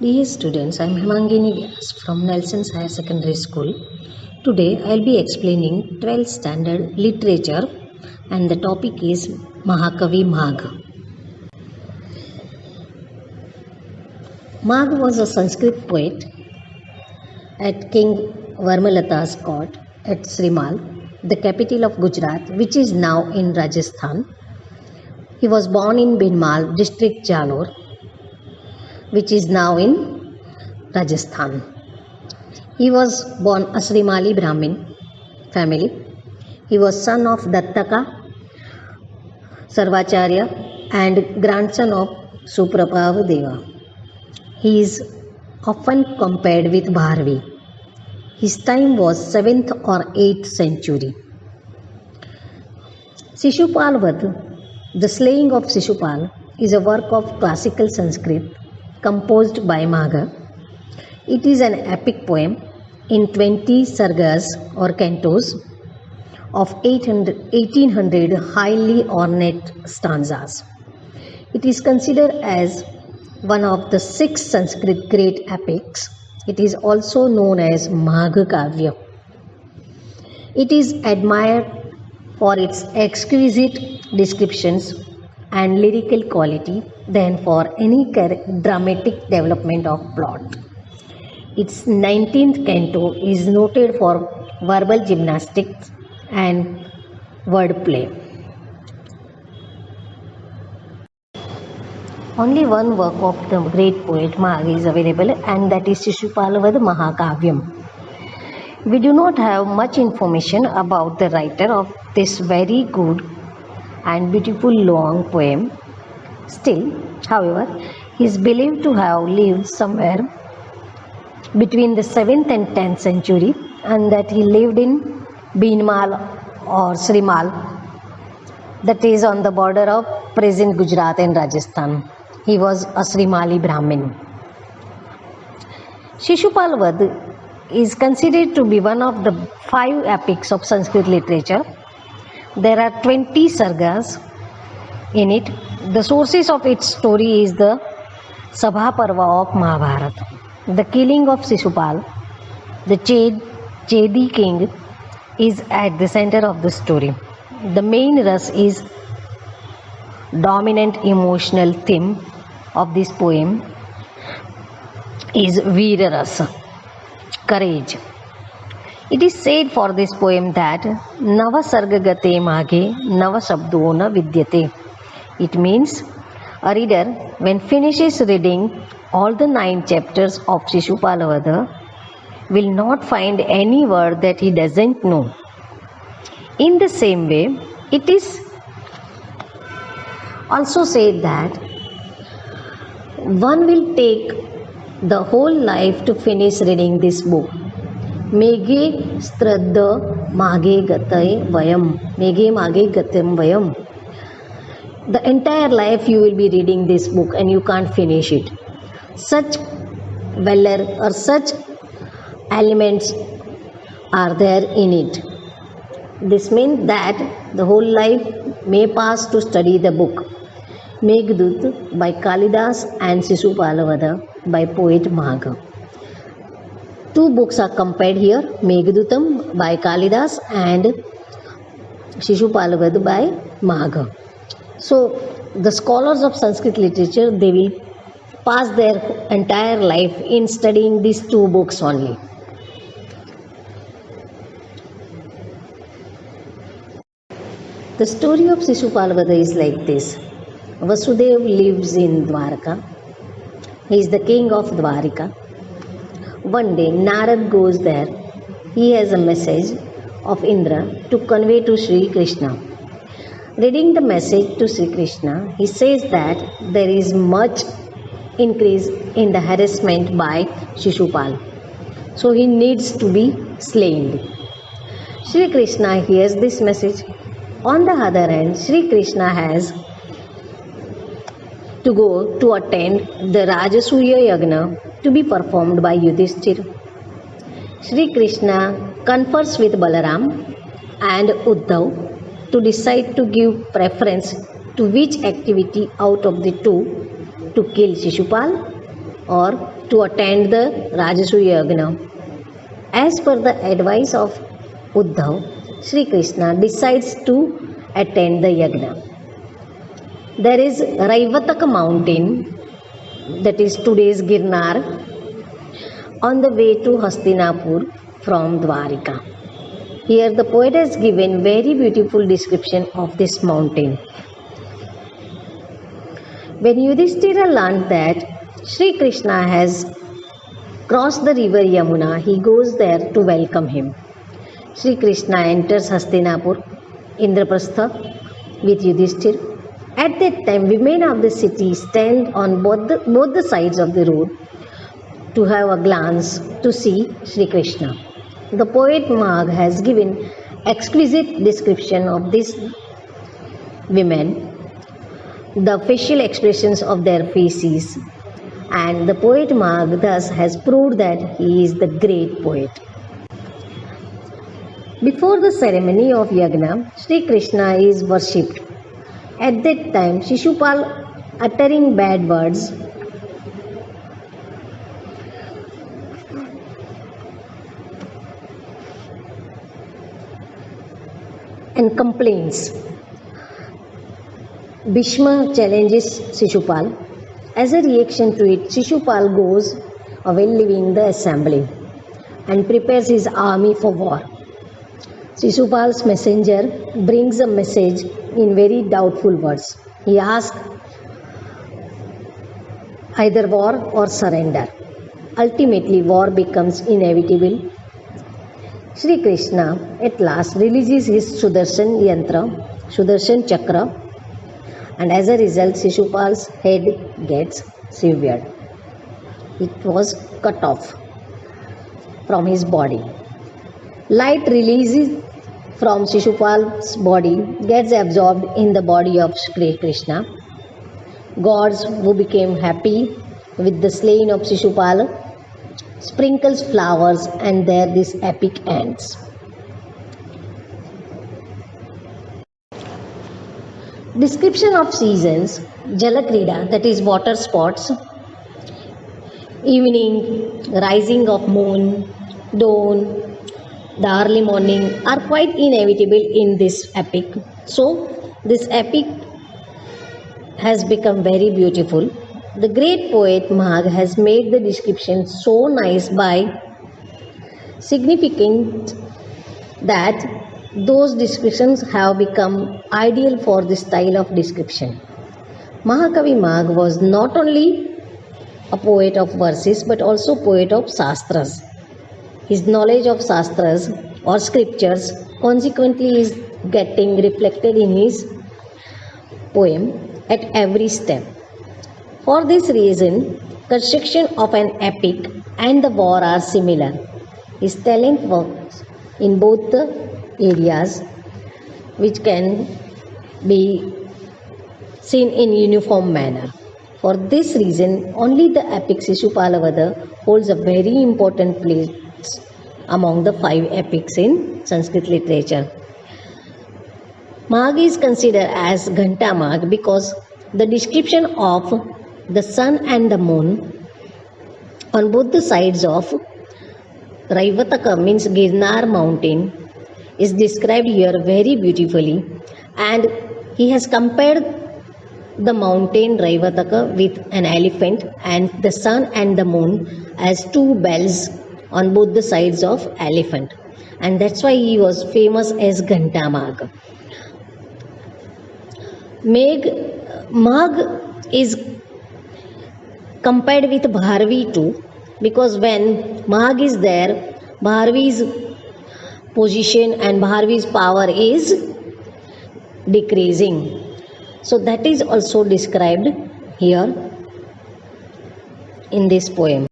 Dear students, I am Hemangini Vyas from Nelson's Higher Secondary School. Today I will be explaining 12th standard literature and the topic is Mahakavi Magha. Magha was a Sanskrit poet at King Varmalata's court at Srimal, the capital of Gujarat, which is now in Rajasthan. He was born in Binmal district Jalore, which is now in Rajasthan. He was born a Srimali Brahmin family. He was son of Dattaka, Sarvacharya and grandson of Suprabhava Deva. He is often compared with Bharvi. His time was 7th or 8th century. Shishupal Vadh, the slaying of Shishupal, is a work of classical Sanskrit composed by Magha. It is an epic poem in 20 sargas or cantos of 1800 highly ornate stanzas. It is considered as one of the 6 Sanskrit great epics. It is also known as Magha Kavya. It is admired for its exquisite descriptions and lyrical quality than for any dramatic development of plot. Its 19th canto is noted for verbal gymnastics and wordplay. Only one work of the great poet Magha is available, and that is Shishupal Vadh Mahakavyam. We do not have much information about the writer of this very good and beautiful long poem. Still, however, he is believed to have lived somewhere between the 7th and 10th century, and that he lived in Binmal or Srimal, that is on the border of present Gujarat and Rajasthan. He was a Srimali Brahmin. Shishupal Vadh is considered to be one of the 5 epics of Sanskrit literature. There are 20 sargas in it. The sources of its story is the Sabha Parva of Mahabharata. The killing of Shishupal, the Chedi king, is at the center of the story. The main ras is dominant emotional theme of this poem is Veera Rasa, courage. It is said for this poem that Nava Sargagate Maghe Nava Shabdo na Vidyate. It means a reader, when finishes reading all the 9 chapters of Shishupal Vadh, will not find any word that he doesn't know. In the same way, it is also said that one will take the whole life to finish reading this book. Meghe Stradha Maghe Gatay Vayam. Meghe Maghe Gatam Vayam. The entire life you will be reading this book and you can't finish it. Such valor or such elements are there in it. This means that the whole life may pass to study the book. Meghdut by Kalidas and Shishupal Vadh by poet Magha. 2 books are compared here, Meghdutam by Kalidas and Shishupal Vadh by Magha. So the scholars of Sanskrit literature, they will pass their entire life in studying these 2 books only. The story of Shishupal Vadh is like this. Vasudev lives in Dwarka. He is the king of Dwarika. One day Narad goes there. He has a message of Indra to convey to Sri Krishna. Reading the message to Sri Krishna, he says that there is much increase in the harassment by Shishupal. So he needs to be slain. Sri Krishna hears this message. On the other hand, Sri Krishna has to go to attend the Rajasuya Yagna to be performed by Yudhishthir. Sri Krishna confers with Balaram and Uddhav to decide to give preference to which activity out of the 2 to kill Shishupal or to attend the Rajasuya Yagna. As per the advice of Uddhav, Sri Krishna decides to attend the Yagna. There is Raivataka mountain, that is today's Girnar, on the way to Hastinapur from Dwarika. Here the poet has given very beautiful description of this mountain. When Yudhishthira learned that Sri Krishna has crossed the river Yamuna, he goes there to welcome him. Sri Krishna enters Hastinapur, Indraprastha, with Yudhishthira. At that time, women of the city stand on both the sides of the road to have a glance to see Sri Krishna. The poet Magh has given exquisite description of these women, the facial expressions of their faces, and the poet Magh thus has proved that he is the great poet. Before the ceremony of Yagna, Sri Krishna is worshipped. At that time, Shishupal, uttering bad words, and complains. Bhishma challenges Shishupal. As a reaction to it, Shishupal goes away leaving the assembly and prepares his army for war. Shishupal's messenger brings a message in very doubtful words. He asks either war or surrender. Ultimately, war becomes inevitable. Sri Krishna at last releases his Sudarshan Chakra, and as a result, Shishupal's head gets severed. It was cut off from his body. Light releases from Shishupal's body gets absorbed in the body of Sri Krishna. Gods who became happy with the slaying of Shishupal sprinkles flowers, and there this epic ends. Description of seasons: Jalakrida, that is water sports, evening, rising of moon, dawn, the early morning are quite inevitable in this epic. So this epic has become very beautiful. The great poet Magh has made the description so nice by significant that those descriptions have become ideal for this style of description. Mahakavi Magh was not only a poet of verses but also poet of Shastras. His knowledge of Shastras or scriptures consequently is getting reflected in his poem at every step. For this reason, construction of an epic and the war are similar. His talent works in both the areas, which can be seen in uniform manner. For this reason, only the epic Shishupala holds a very important place among the 5 epics in Sanskrit literature. Magh is considered as Ghanta Magh because the description of the sun and the moon on both the sides of Raivataka, means Girnar mountain, is described here very beautifully, and he has compared the mountain Raivataka with an elephant and the sun and the moon as 2 bells on both the sides of elephant, and that's why he was famous as Ghanta Magh. Magh is compared with Bharvi too, because when Magh is there, Bharvi's position and Bharvi's power is decreasing. So that is also described here in this poem.